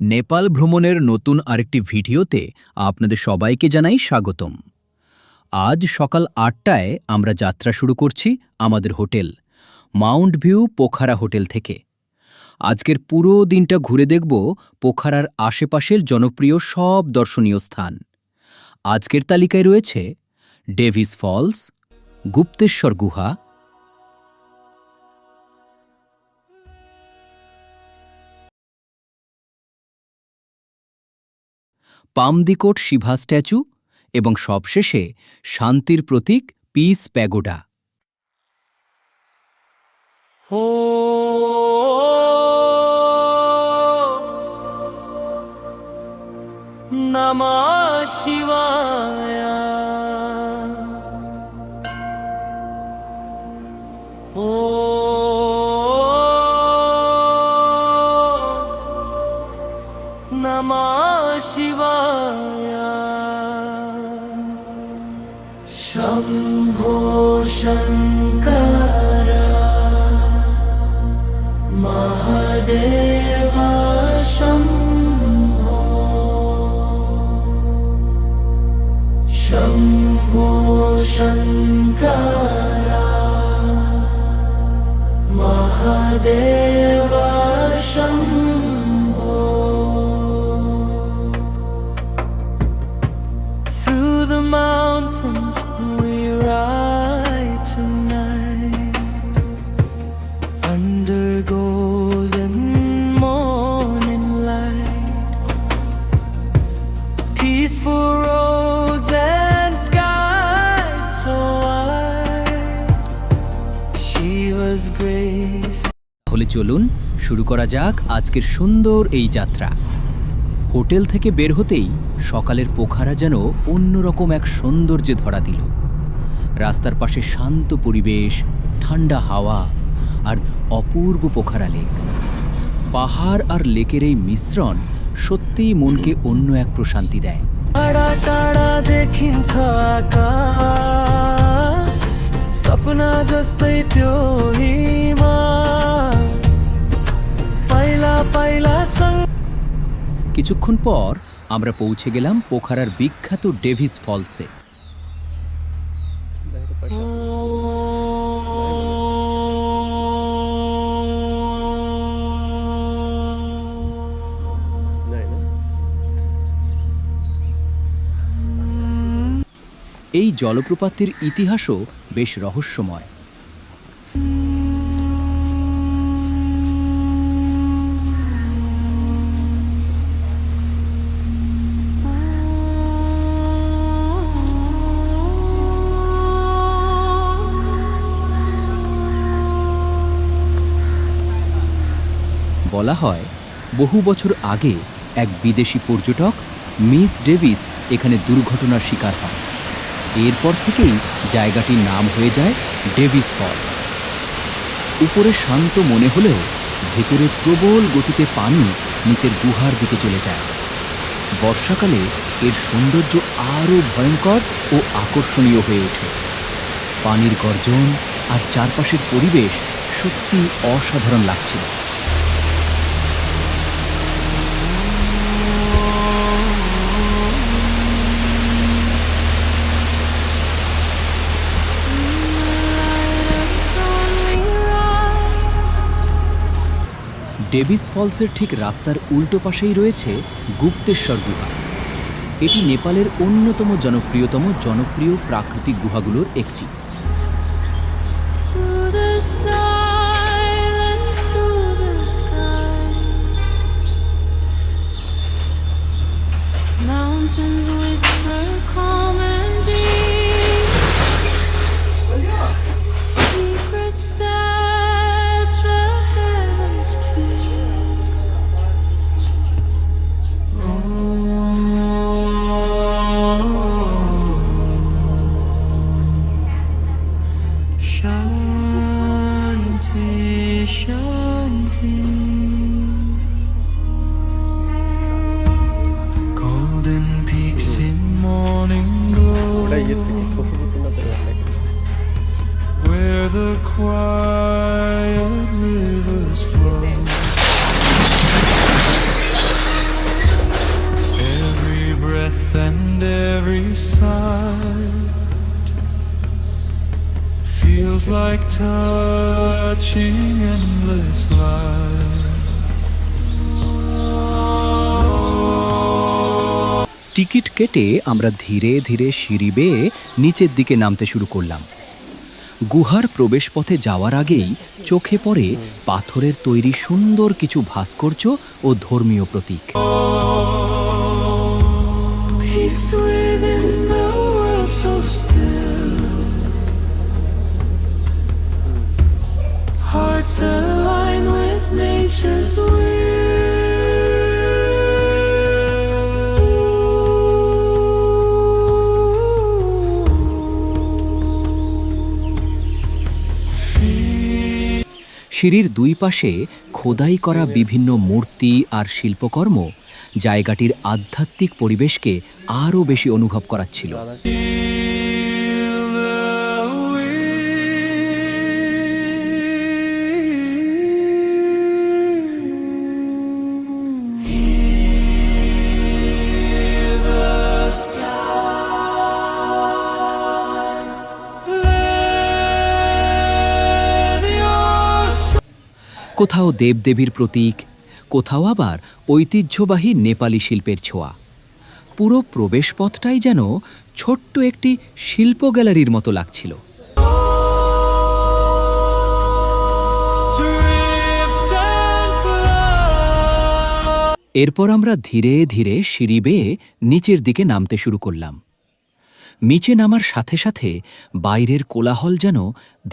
নেপাল ভ্রমণের নতুন আরেকটি ভিডিওতে আপনাদের সবাইকে জানাই স্বাগতম। আজ সকাল ৮টায় আমরা যাত্রা শুরু করছি আমাদের hotel Mount view Pokhara hotel থেকে। আজকের পুরো দিনটা ঘুরে দেখব পোখারার আশেপাশের জনপ্রিয় সব দর্শনীয় স্থান। আজকের তালিকায় রয়েছে ডেভিস ফলস, গুপ্তেশ্বর গুহা, পামদিকোট শিভা স্ট্যাচু এবং সবশেষে শান্তির প্রতীক পিস প্যাগোডা। नमः शिवाय। नमः शिवाय। Shambho Shankar Mahadev Shambho. Shambho Shankar Mahadev Shambho. Through the mountains we ride tonight, under golden morning light, peaceful roads and skies so wide. Shiva's grace. তাহলে চলুন শুরু করা যাক আজকের সুন্দর এই যাত্রা। হোটেল থেকে বের হতেই সকালের পোখারা যেন অন্যরকম এক সৌন্দর্যে ধরা দিল। রাস্তার পাশে শান্ত পরিবেশ, ঠান্ডা হাওয়া আর অপূর্ব পোখারা লেক। পাহাড় আর লেকের এই মিশ্রণ সত্যিই মনকে অন্য এক প্রশান্তি দেয়। टाढा टाढा देखिन्छ आकाश, सपना जस्तै त्यो हिमाल, पहिला पहिला सँग। কিছুক্ষণ পর আমরা পৌঁছে গেলাম পোখারার বিখ্যাত ডেভিস ফলসে। এই জলপ্রপাতের ইতিহাসও বেশ রহস্যময়। বলা হয় বহু বছর আগে এক বিদেশি পর্যটক মিস ডেভিস এখানে দুর্ঘটনার শিকার হন। এরপর থেকেই জায়গাটির নাম হয়ে যায় ডেভিস ফলস। উপরে শান্ত মনে হলেও ভেতরে প্রবল গতিতে পানি নিচের গুহার দিকে চলে যায়। বর্ষাকালে এর সৌন্দর্য আরও ভয়ঙ্কর ও আকর্ষণীয় হয়ে ওঠে। পানির গর্জন আর চারপাশের পরিবেশ সত্যি অসাধারণ লাগছিল। ডেভিস ফলসের ঠিক রাস্তার উল্টো পাশেই রয়েছে গুপ্তেশ্বর গুহা। এটি নেপালের অন্যতম জনপ্রিয় প্রাকৃতিক গুহাগুলোর একটি। Through the silence, through the sky, mountains whisper calm and deep, secrets that the heavens keep. Shanti, Shanti. Golden peaks in morning glow. and every sight feels like touching endless light. Ticket কেটে আমরা ধীরে ধীরে সিঁড়ি বেয়ে নিচের দিকে নামতে শুরু করলাম। গুহার প্রবেশপথে যাওয়ার আগেই চোখে পড়ে পাথরের তৈরি সুন্দর কিছু ভাস্কর্য ও ধর্মীয় প্রতীক। Peace within the world so still. Hearts align with nature's সিঁড়ির দুই পাশে খোদাই করা বিভিন্ন মূর্তি আর শিল্পকর্ম জায়গাটির আধ্যাত্মিক পরিবেশকে আরও বেশি অনুভব করাচ্ছিল। কোথাও দেবদেবীর প্রতীক, কোথাও আবার ঐতিহ্যবাহী নেপালি শিল্পের ছোঁয়া। পুরো প্রবেশপথটাই যেন ছোট্ট একটি শিল্প গ্যালারির মতো লাগছিল। এরপর আমরা ধীরে ধীরে সিঁড়ি বেয়ে নিচের দিকে নামতে শুরু করলাম। নিচে নামার সাথে সাথে বাইরের কোলাহল যেন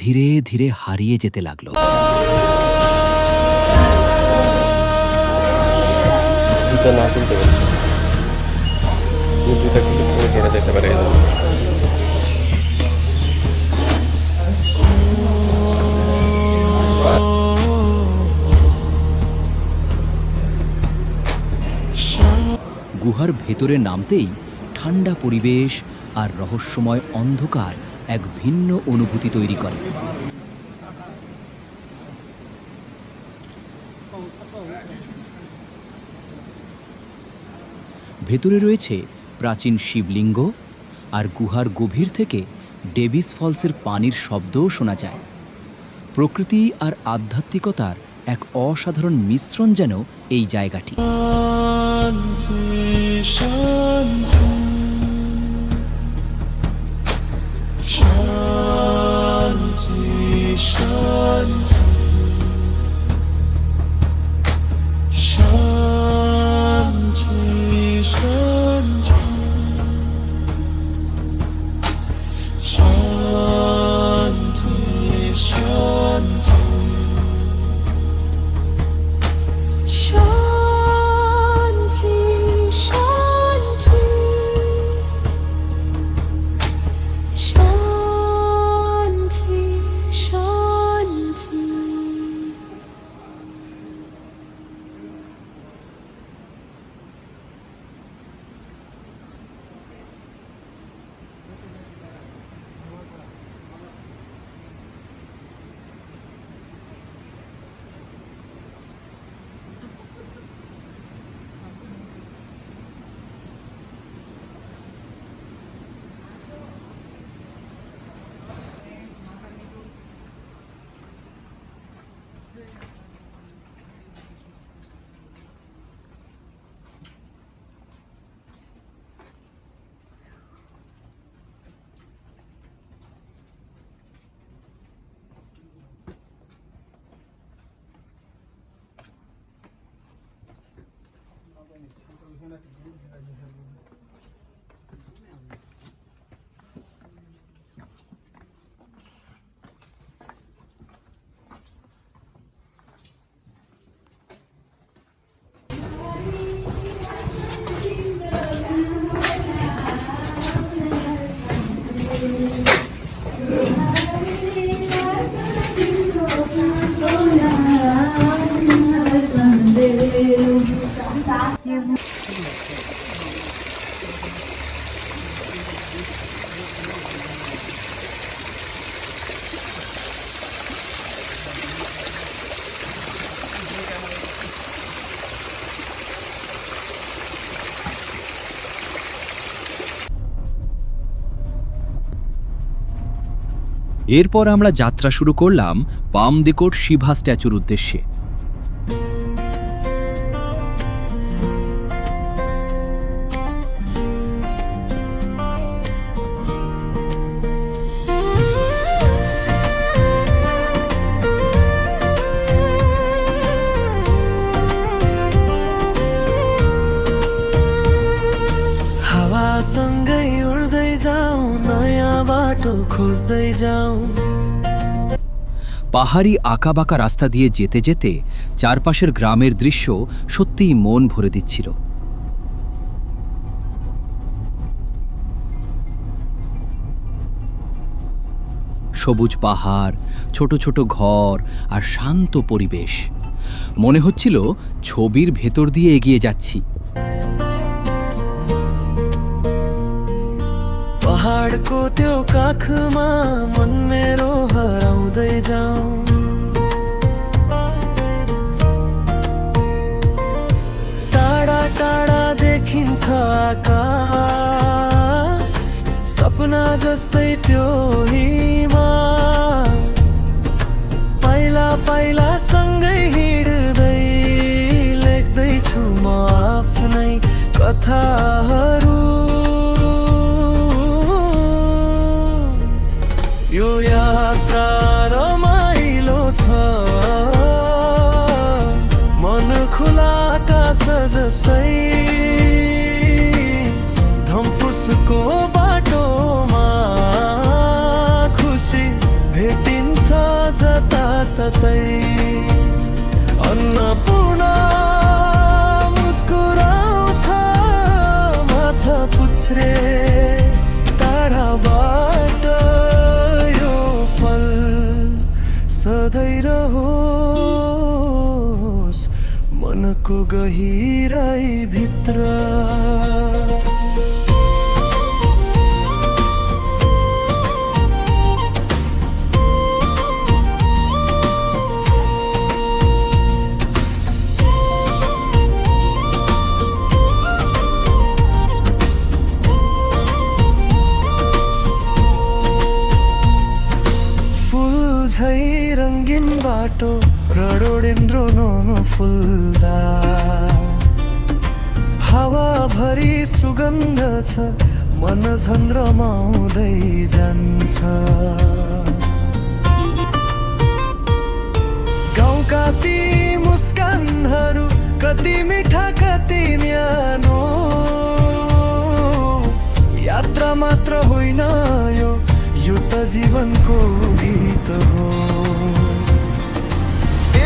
ধীরে ধীরে হারিয়ে যেতে লাগলো। না শুনতে পারছি, জুতা খুলে পুরো হেরে যেতে পারে। গুহার ভেতরে নামতেই ঠান্ডা পরিবেশ আর রহস্যময় অন্ধকার এক ভিন্ন অনুভূতি তৈরি করে। ভেতরে রয়েছে প্রাচীন শিবলিঙ্গ, আর গুহার গভীর থেকে ডেভিস ফলসের পানির শব্দও শোনা যায়। প্রকৃতি আর আধ্যাত্মিকতার এক অসাধারণ মিশ্রণ যেন এই জায়গাটি। এরপর আমরা যাত্রা শুরু করলাম পামদেকোট শিভা স্ট্যাচুর উদ্দেশ্যে। हावासँगै उड्दै जाउँ नयाँ बाटो खोज्दै जाउँ পাহাড়ি আঁকাবাঁকা রাস্তা দিয়ে যেতে যেতে চারপাশের গ্রামের দৃশ্য সত্যিই মন ভরে দিচ্ছিল। সবুজ পাহাড়, ছোট ছোট ঘর আর শান্ত পরিবেশ, মনে হচ্ছিল ছবির ভেতর দিয়ে এগিয়ে যাচ্ছি। पहाडको त्यो काखमा मन मेरो हराउँदै जाउँ टाढा टाढा देखिन्छ आकाश सपना जस्तै त्यो हिमा पाइला पाइला सँगै हिँड्दै लेख्दैछु म आफ्नै कथाहरू यो यात्रा रमाइलो छ मन खुला आकाश जस्तै धम्पुसको बाटोमा खुसी भेटिन्छ जताततै अन्नपूर्ण मुस्कुराउँछ माछा पुच्छ्रे टाढाबाट सधैँ रहोस् मनको गहिराई भित्र रंगीन बाटो रडोडेन्द्रो फुल्दा हावा भरी सुगन्ध छ मन झन् रमाउँदै जान्छ गाउँका ती मुस्कानहरू कति मिठा कति न्यानो यात्रा मात्र होइन यो त जीवनको गीत हो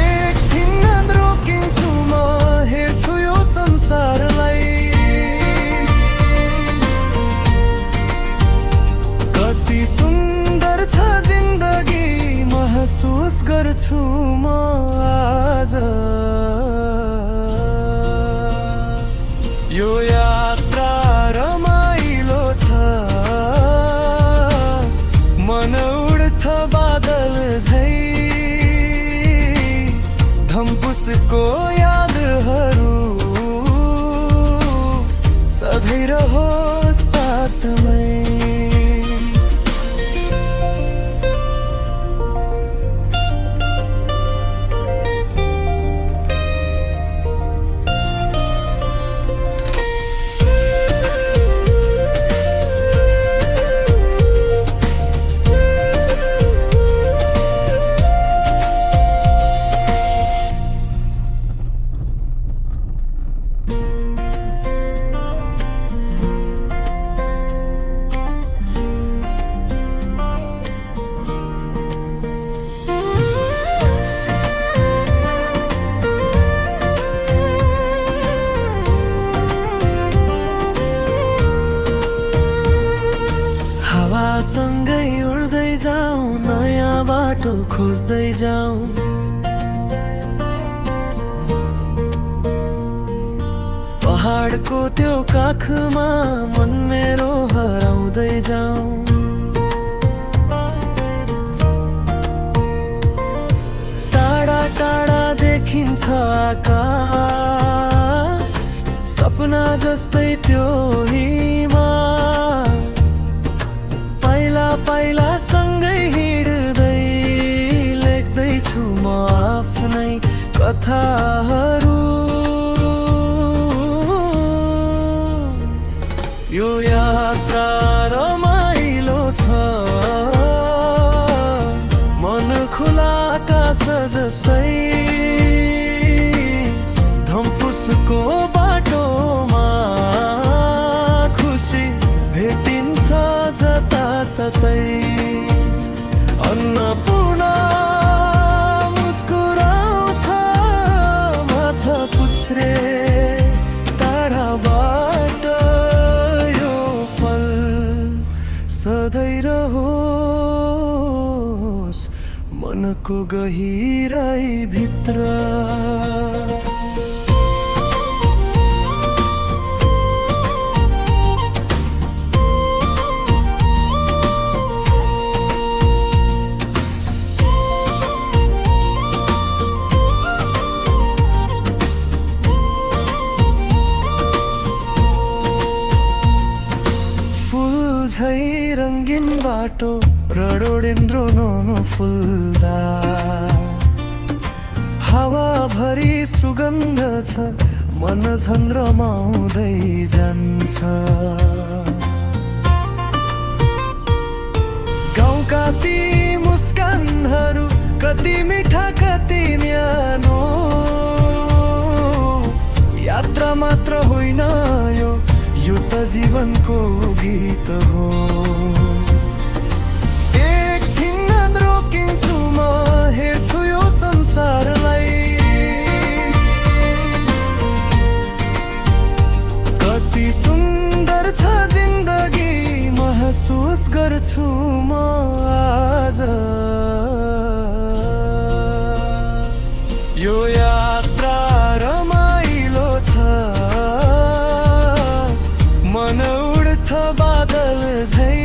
एकछिन रोकिन्छु म हेर्छु यो संसारलाई कति सुन्दर छ जिन्दगी महसुस गर्छु म आज यो यात्रा रमाइलो छ मन उड्छ बादल झै धम्पुसको यादहरू सधैँ रहोस् साथमै सँगै उड्दै जाउँ नयाँ बाटो खोज्दै जाउँ पहाडको त्यो काखमा मन मेरो हराउँदै जाउँ टाढा टाढा देखिन्छ आकाश सपना जस्तै त्यो हिमा पाइला सँगै हिँड कथाहरू यो यात्रा रमाइलो छ मन खुला आकाश जस्तै धम्पुसको बाटोमा खुसी भेटिन्छ जताततै अन्नपूर्ण मुस्कुराउँछ माछा पुच्छ्रे टाढाबाट यो पल सधैँ रहोस् मनको गहिराई भित्र रंगीन बाटो रडोडेन्द्रो फुल्दा हावा भरी सुगन्ध छ मन झन् रमाउँदै जान्छ गाउँका ती मुस्कानहरू कति मिठा कति न्यानो यात्रा मात्र होइन यो त जीवनको गीत हो एकछिन रोकिन्छु म हेर्छु यो संसारलाई कति सुन्दर छ जिन्दगी महसुस गर्छु म आज यो यात्रा रमाइलो छ मन उड्छ बादल झै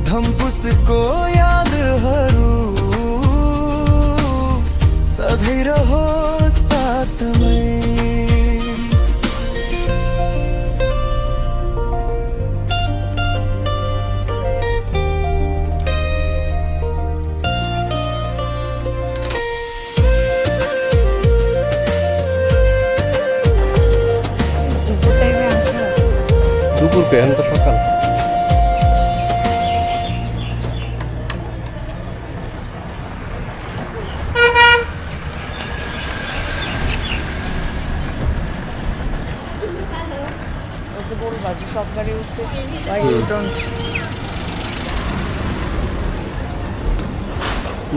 धम्पुसको यादहरू सधैँ रहोस् साथमै দুপুর এখন তো সকাল সব গাড়ি উঠছে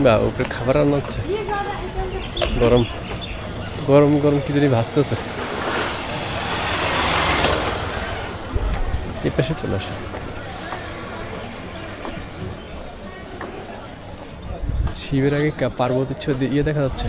বা উপরে খাবার রান্না হচ্ছে গরম গরম গরম কি জানি ভাসতেছে এই পাশে চলে আসে শিবের আগে পার্বতীর ছবি ইয়ে দেখা যাচ্ছে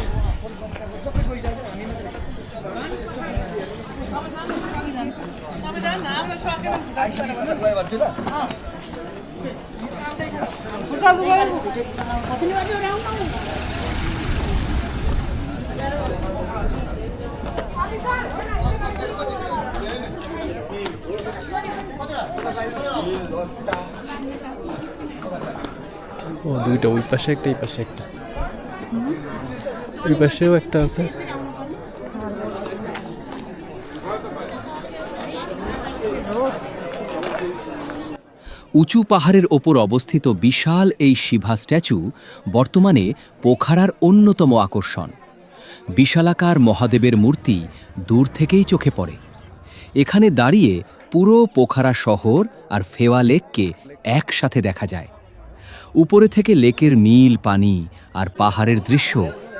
ও দুইটা ওই পাশে একটা এই পাশে একটা ওই পাশেও একটা আছে উঁচু পাহাড়ের ওপর অবস্থিত বিশাল এই শিভা স্ট্যাচু বর্তমানে পোখারার অন্যতম আকর্ষণ বিশালাকার মহাদেবের মূর্তি দূর থেকেই চোখে পড়ে এখানে দাঁড়িয়ে পুরো পোখারা শহর আর ফেওয়া লেককে একসাথে দেখা যায় উপরে থেকে লেকের নীল পানি আর পাহাড়ের দৃশ্য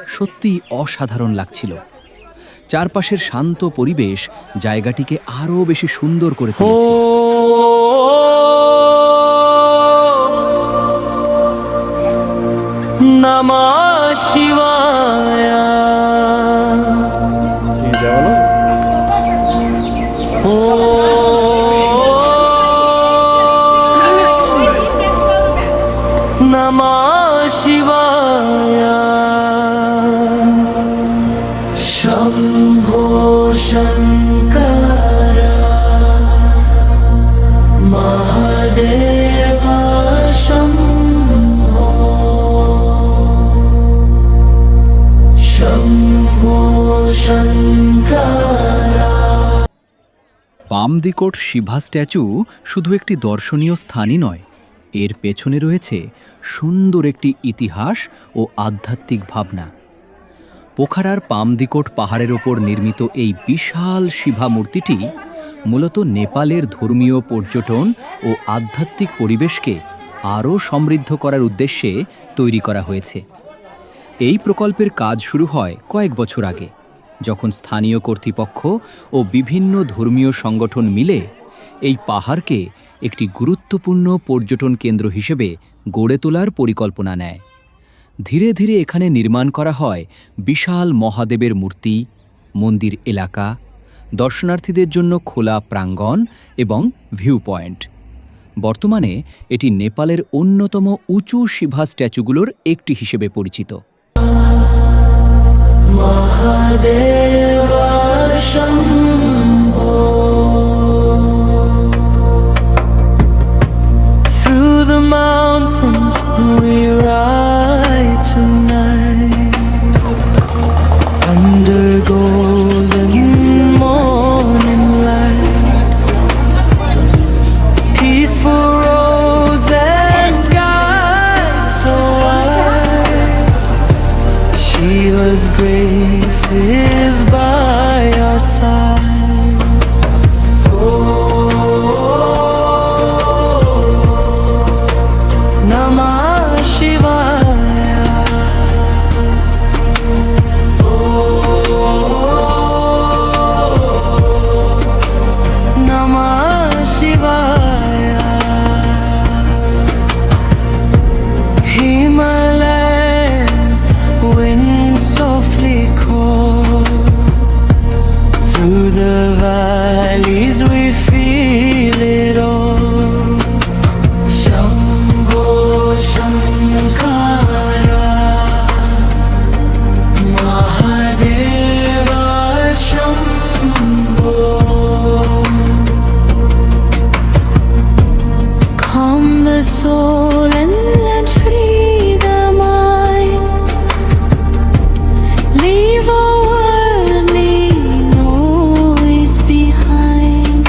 সত্যি অসাধারণ লাগছিল চারপাশের শান্ত পরিবেশ জায়গাটিকে আরও বেশি সুন্দর করে তুলেছে नमः शिवाय नमः शिवाय शम्भो शङ्कर महादेव পামদিকোট শিভা স্ট্যাচু শুধু একটি দর্শনীয় স্থানই নয়, এর পেছনে রয়েছে সুন্দর একটি ইতিহাস ও আধ্যাত্মিক ভাবনা। পোখারার পামদিকোট পাহাড়ের ওপর নির্মিত এই বিশাল শিভা মূর্তিটি মূলত নেপালের ধর্মীয় পর্যটন ও আধ্যাত্মিক পরিবেশকে আরও সমৃদ্ধ করার উদ্দেশ্যে তৈরি করা হয়েছে। এই প্রকল্পের কাজ শুরু হয় কয়েক বছর আগে, যখন স্থানীয় কর্তৃপক্ষ ও বিভিন্ন ধর্মীয় সংগঠন মিলে এই পাহাড়কে একটি গুরুত্বপূর্ণ পর্যটন কেন্দ্র হিসেবে গড়ে তোলার পরিকল্পনা নেয়। ধীরে ধীরে এখানে নির্মাণ করা হয় বিশাল মহাদেবের মূর্তি, মন্দির এলাকা, দর্শনার্থীদের জন্য খোলা প্রাঙ্গণ এবং ভিউ পয়েন্ট। বর্তমানে এটি নেপালের অন্যতম উঁচু শিভা স্ট্যাচুগুলোর একটি হিসেবে পরিচিত। Mahadeva Shambho. Through the mountains we ride tonight, under golden morning light, peaceful roads and skies so wide. Shiva's grace is by our side. Namah Shivaya. Namah Shivaya. Himalayan wind softly call. Through the valleys we feel it all. Shambho Shankara, Mahadeva Shambho. Calm the soul and let free the mind. Leave all worldly noise behind.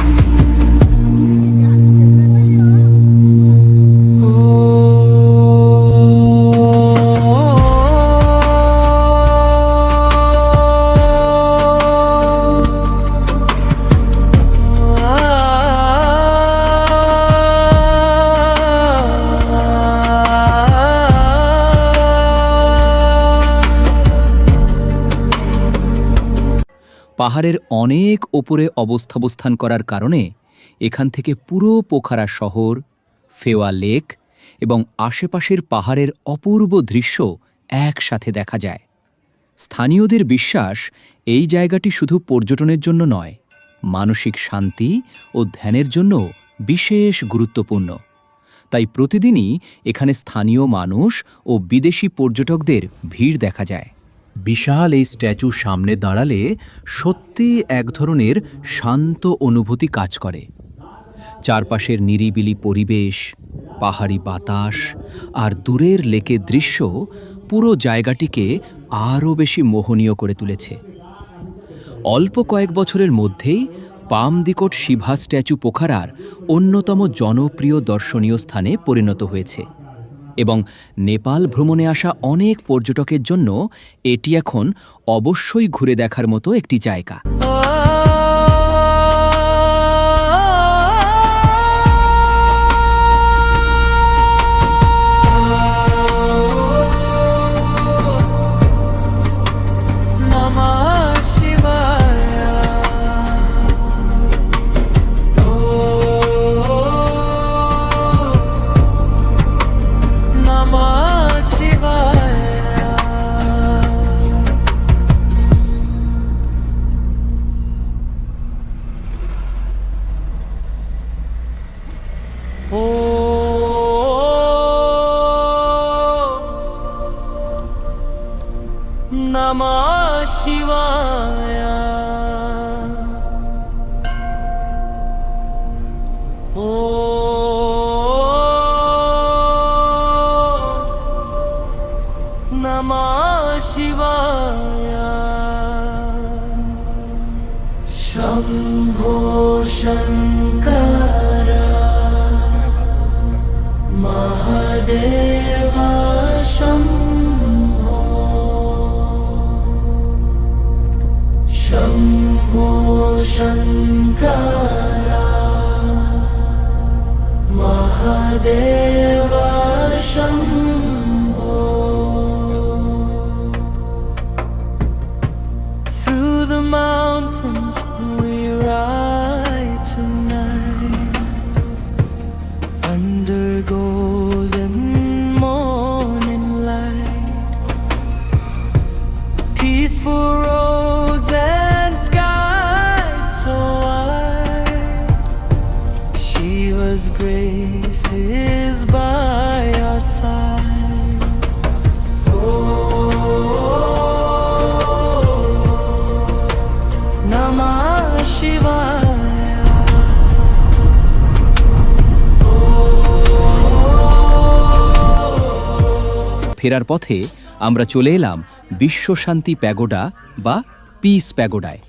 পাহাড়ের অনেক ওপরে অবস্থান করার কারণে এখান থেকে পুরো পোখারা শহর, ফেওয়া লেক এবং আশেপাশের পাহাড়ের অপূর্ব দৃশ্য একসাথে দেখা যায়। স্থানীয়দের বিশ্বাস এই জায়গাটি শুধু পর্যটনের জন্য নয়, মানসিক শান্তি ও ধ্যানের জন্য বিশেষ গুরুত্বপূর্ণ। তাই প্রতিদিনই এখানে স্থানীয় মানুষ ও বিদেশি পর্যটকদের ভিড় দেখা যায়। বিশাল এই স্ট্যাচুর সামনে দাঁড়ালে সত্যিই এক ধরনের শান্ত অনুভূতি কাজ করে। চারপাশের নিরিবিলি পরিবেশ, পাহাড়ি বাতাস আর দূরের লেকের দৃশ্য পুরো জায়গাটিকে আরও বেশি মোহনীয় করে তুলেছে। অল্প কয়েক বছরের মধ্যেই পামদিকোট শিভা স্ট্যাচু পোখারার অন্যতম জনপ্রিয় দর্শনীয় স্থানে পরিণত হয়েছে এবং নেপাল ভ্রমণে আসা অনেক পর্যটকের জন্য এটি এখন অবশ্যই ঘুরে দেখার মতো একটি জায়গা। Namah Shivaya. Namah Shivaya. Shambho Shankar Mahadev Shambho Shambho Shankar Mahadev Shambho Through the mountains we ride tonight, under golden morning light, peaceful roads and skies so wide. Shiva's grace is by our side. Namah Shivaya. ফেরার পথে আমরা চলে এলাম বিশ্বশান্তি প্যাগোডা বা পিস প্যাগোডায়।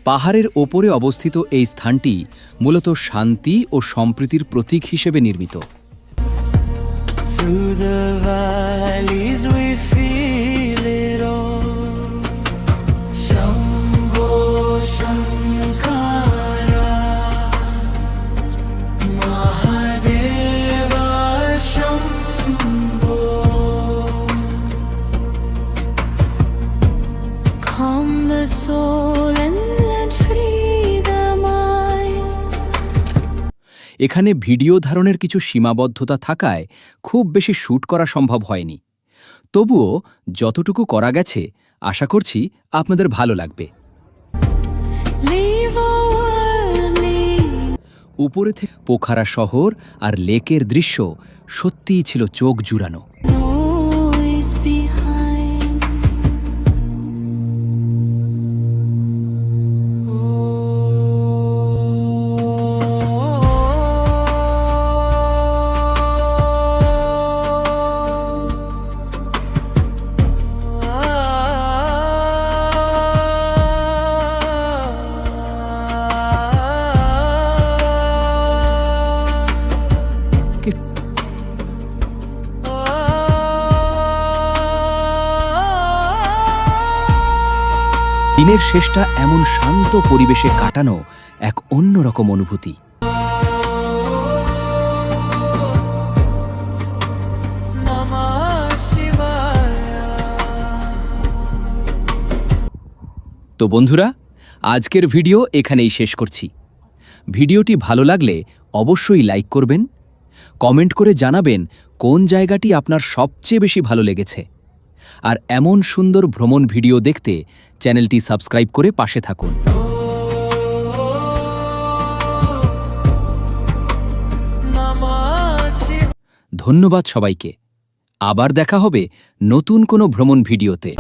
পাহাড়ের ওপরে অবস্থিত এই স্থানটি মূলত শান্তি ও সম্প্রীতির প্রতীক হিসেবে নির্মিত। Through the valleys we feel it all. Shambho Shankara Mahadeva Shambho. Calm the soul and let free the mind. এখানে ভিডিও ধারণের কিছু সীমাবদ্ধতা থাকায় খুব বেশি শ্যুট করা সম্ভব হয়নি। তবুও যতটুকু করা গেছে আশা করছি আপনাদের ভালো লাগবে। Leave a worldly উপরে থেকে পোখারা শহর আর লেকের দৃশ্য সত্যিই ছিল চোখ জুড়ানো। noise behind. দিনের শেষটা এমন শান্ত পরিবেশে কাটানো এক অন্যরকম অনুভূতি। Namah Shivaya. তো বন্ধুরা, আজকের ভিডিও এখানেই শেষ করছি। ভিডিওটি ভালো লাগলে অবশ্যই লাইক করবেন, কমেন্ট করে জানাবেন কোন জায়গাটি আপনার সবচেয়ে বেশি ভালো লেগেছে। আর এমন সুন্দর ভ্রমণ ভিডিও দেখতে চ্যানেলটি সাবস্ক্রাইব করে পাশে থাকুন। Namah Shivaya. ধন্যবাদ সবাইকে। আবার দেখা হবে নতুন কোনো ভ্রমণ ভিডিওতে।